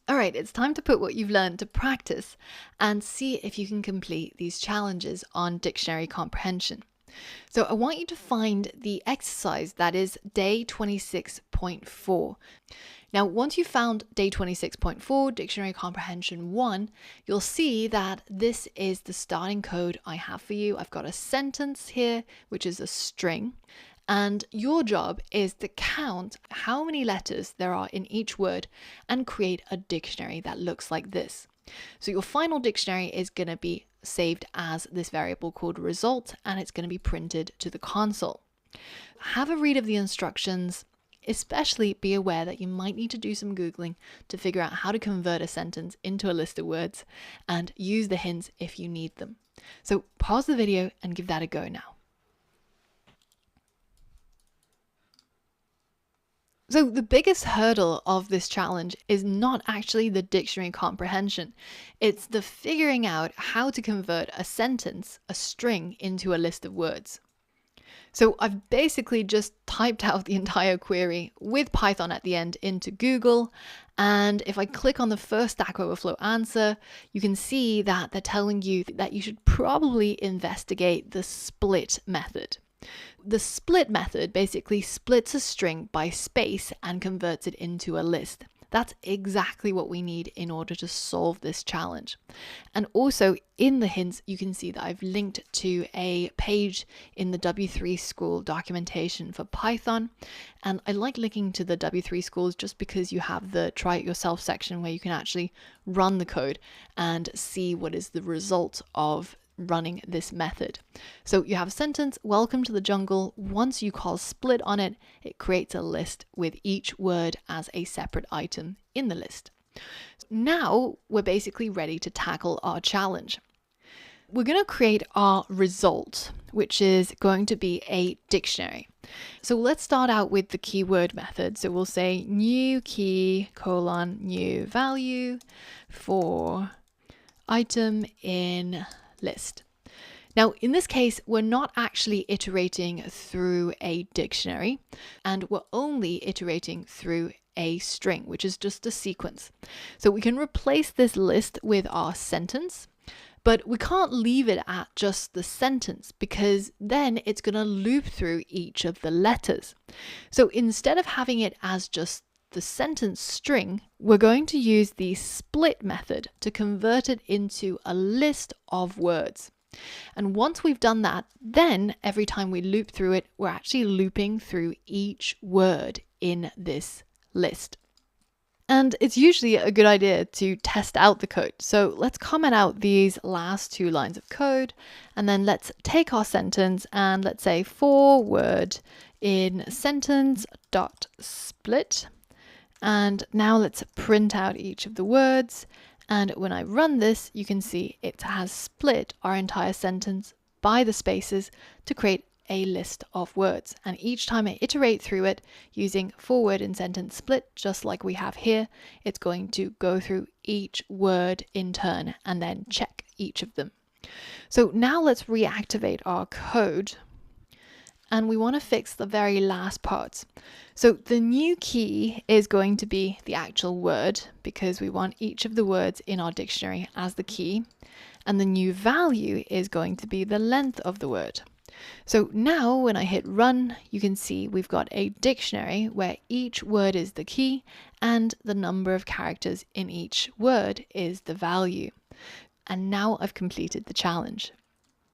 All right, it's time to put what you've learned to practice and see if you can complete these challenges on dictionary comprehension. So I want you to find the exercise that is day 26.4. Now, once you've found day 26.4, Dictionary Comprehension 1, you'll see that this is the starting code I have for you. I've got a sentence here, which is a string. And your job is to count how many letters there are in each word and create a dictionary that looks like this. So your final dictionary is going to be saved as this variable called result, and it's going to be printed to the console. Have a read of the instructions. Especially be aware that you might need to do some Googling to figure out how to convert a sentence into a list of words, and use the hints if you need them. So pause the video and give that a go now. So the biggest hurdle of this challenge is not actually the dictionary comprehension. It's the figuring out how to convert a sentence, a string, into a list of words. So I've basically just typed out the entire query with Python at the end into Google. And if I click on the first Stack Overflow answer, you can see that they're telling you that you should probably investigate the split method. The split method basically splits a string by space and converts it into a list. That's exactly what we need in order to solve this challenge. And also in the hints, you can see that I've linked to a page in the W3 School documentation for Python. And I like linking to the W3 Schools just because you have the try it yourself section where you can actually run the code and see what is the result of running this method. So you have a sentence, welcome to the jungle. Once you call split on it, it creates a list with each word as a separate item in the list. Now we're basically ready to tackle our challenge. We're going to create our result, which is going to be a dictionary. So let's start out with the keyword method. So we'll say new key : new value for item in list. Now, in this case, we're not actually iterating through a dictionary, and we're only iterating through a string, which is just a sequence. So we can replace this list with our sentence, but we can't leave it at just the sentence because then it's going to loop through each of the letters. So instead of having it as just the sentence string, we're going to use the split method to convert it into a list of words. And once we've done that, then every time we loop through it, we're actually looping through each word in this list. And it's usually a good idea to test out the code. So let's comment out these last two lines of code, and then let's take our sentence and let's say for word in sentence dot split. And now let's print out each of the words. And when I run this, you can see it has split our entire sentence by the spaces to create a list of words. And each time I iterate through it using for word in sentence split, just like we have here, it's going to go through each word in turn and then check each of them. So now let's reactivate our code. And we want to fix the very last parts. So the new key is going to be the actual word because we want each of the words in our dictionary as the key. And the new value is going to be the length of the word. So now when I hit run, you can see we've got a dictionary where each word is the key and the number of characters in each word is the value. And now I've completed the challenge.